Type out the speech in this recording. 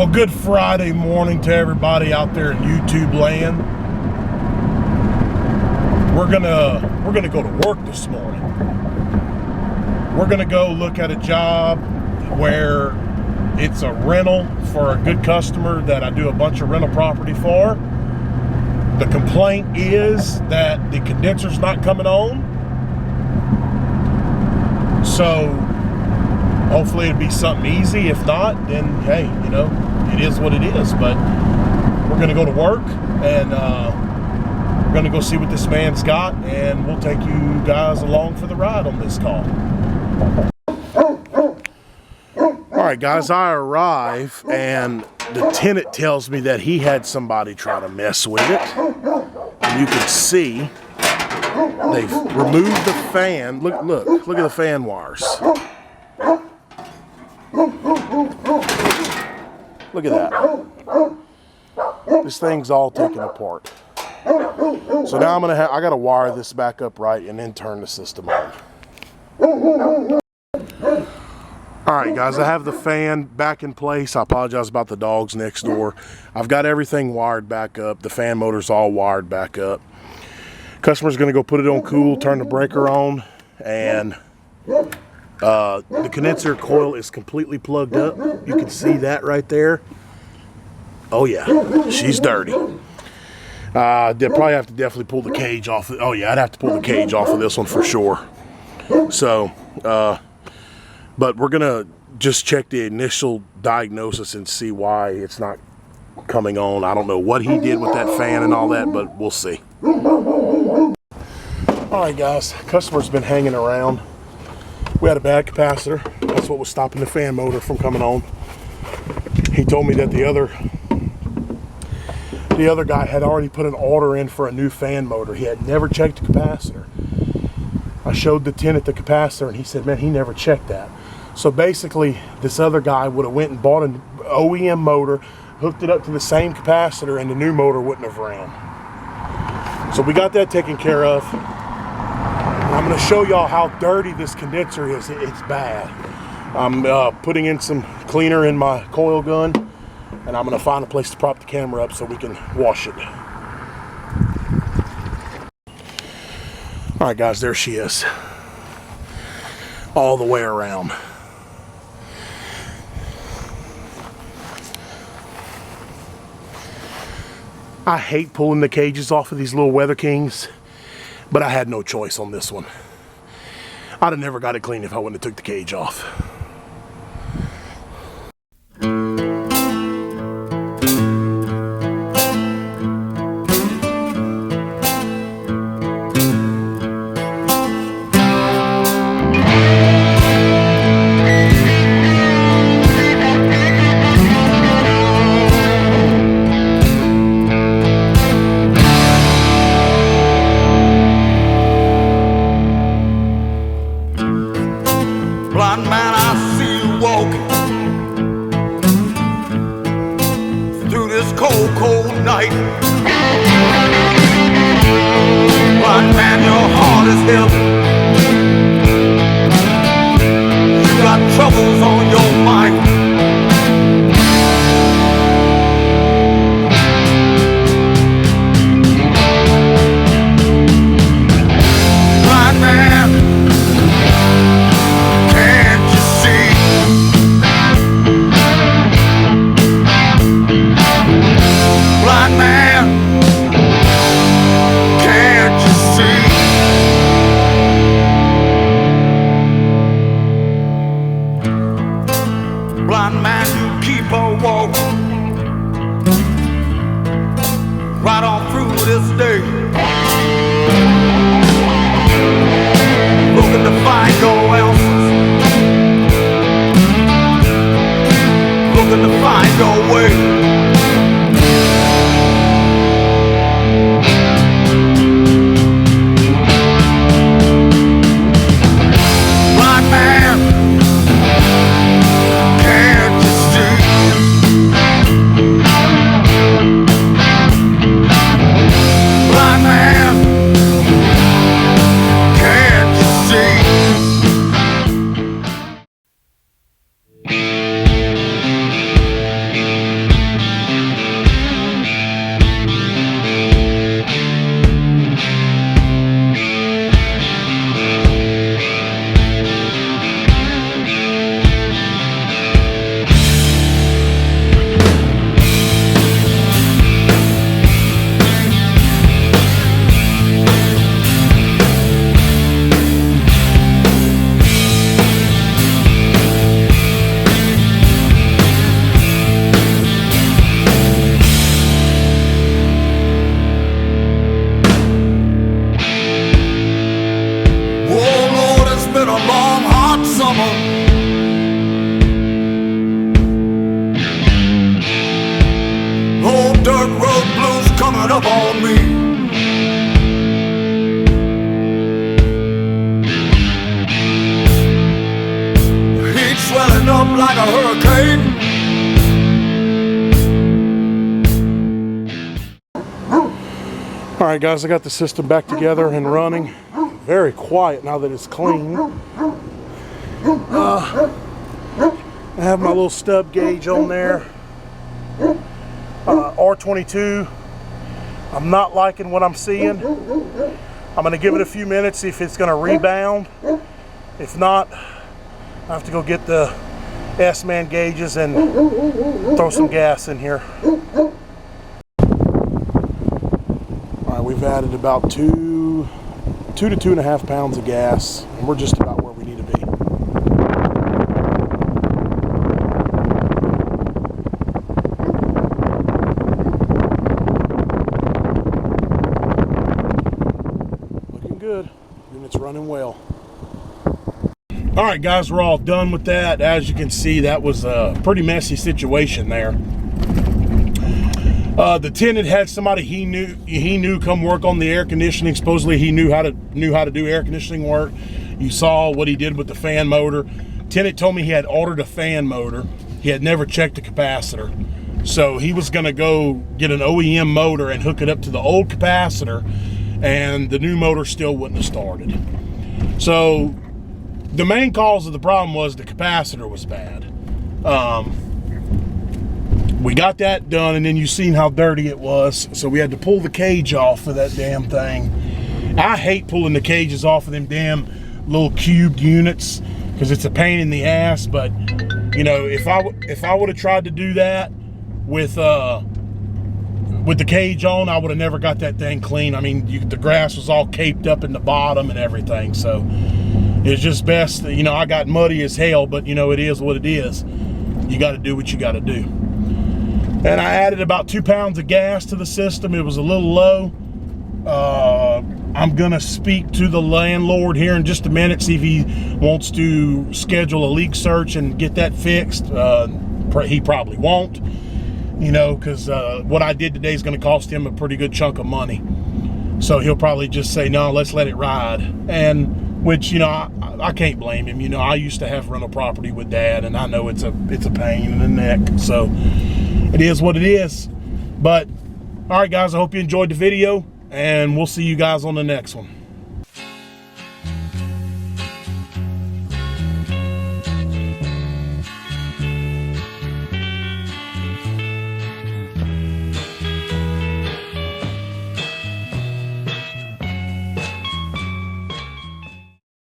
Well, good Friday morning to everybody out there in YouTube land. We're gonna go to work this morning. We're gonna go look at a job where it's a rental for a good customer that I do a bunch of rental property for. The complaint is that the condenser's not coming on. So hopefully it'll be something easy. If not, then hey, you know, it is what it is. But we're gonna go to work and we're gonna go see what this man's got, and we'll take you guys along for the ride on this call. All right, guys, I arrive and the tenant tells me that he had somebody try to mess with it. And you can see they've removed the fan. Look at the fan wires. Look at that. This thing's all taken apart. So now I gotta wire this back up right and then turn the system on. All right, guys, I have the fan back in place. I apologize about the dogs next door. I've got everything wired back up. The fan motor's all wired back up. Customer's gonna go put it on cool, turn the breaker on, and the condenser coil is completely plugged up. You can see that right there. Oh yeah, she's dirty. They'll probably have to definitely pull the cage off. Oh yeah, I'd have to pull the cage off of this one for sure. So, but we're gonna just check the initial diagnosis and see why it's not coming on. I don't know what he did with that fan and all that, but we'll see. All right, guys, customer's been hanging around. We had a bad capacitor. That's what was stopping the fan motor from coming on. He told me that the other guy had already put an order in for a new fan motor. He had never checked the capacitor. I showed the tenant the capacitor and he said, man, he never checked that. So basically, this other guy would have went and bought an OEM motor, hooked it up to the same capacitor, and the new motor wouldn't have ran. So we got that taken care of. And I'm going to show y'all how dirty this condenser is. It's bad. I'm putting in some cleaner in my coil gun, and I'm going to find a place to prop the camera up so we can wash it. All right, guys, there she is. All the way around. I hate pulling the cages off of these little Weather Kings, but I had no choice on this one. I'd have never got it clean if I wouldn't have took the cage off. Blind man, like a hurricane. All right, guys, I got the system back together and running. Very quiet now that it's clean. I have my little stub gauge on there. R22. I'm not liking what I'm seeing. I'm going to give it a few minutes, see if it's going to rebound. If not, I have to go get the S-man gauges and throw some gas in here. We've added about 2 to 2.5 pounds of gas, and we're just about where we need to be. Looking good. Unit's running well. All right, guys, we're all done with that. As you can see, that was a pretty messy situation there. The tenant had somebody he knew come work on the air conditioning. Supposedly he knew how to do air conditioning work. You saw what he did with the fan motor. Tenant told me he had ordered a fan motor. He had never checked the capacitor. So he was gonna go get an OEM motor and hook it up to the old capacitor, and the new motor still wouldn't have started. So the main cause of the problem was the capacitor was bad. We got that done, and then you seen how dirty it was, so we had to pull the cage off of that damn thing. I hate pulling the cages off of them damn little cubed units because it's a pain in the ass. But you know, if I would have tried to do that with the cage on, I would have never got that thing clean. I mean, the grass was all caped up in the bottom and everything, so it's just best. You know, I got muddy as hell, but you know, it is what it is. You got to do what you got to do. And I added about 2 pounds of gas to the system. It was a little low. I'm gonna speak to the landlord here in just a minute, see if he wants to schedule a leak search and get that fixed. He probably won't, you know, because what I did today is gonna cost him a pretty good chunk of money. So he'll probably just say, no, let's let it ride. And which, you know, I can't blame him. You know, I used to have rental property with Dad, and I know it's a pain in the neck. So it is what it is. But all right, guys, I hope you enjoyed the video, and we'll see you guys on the next one.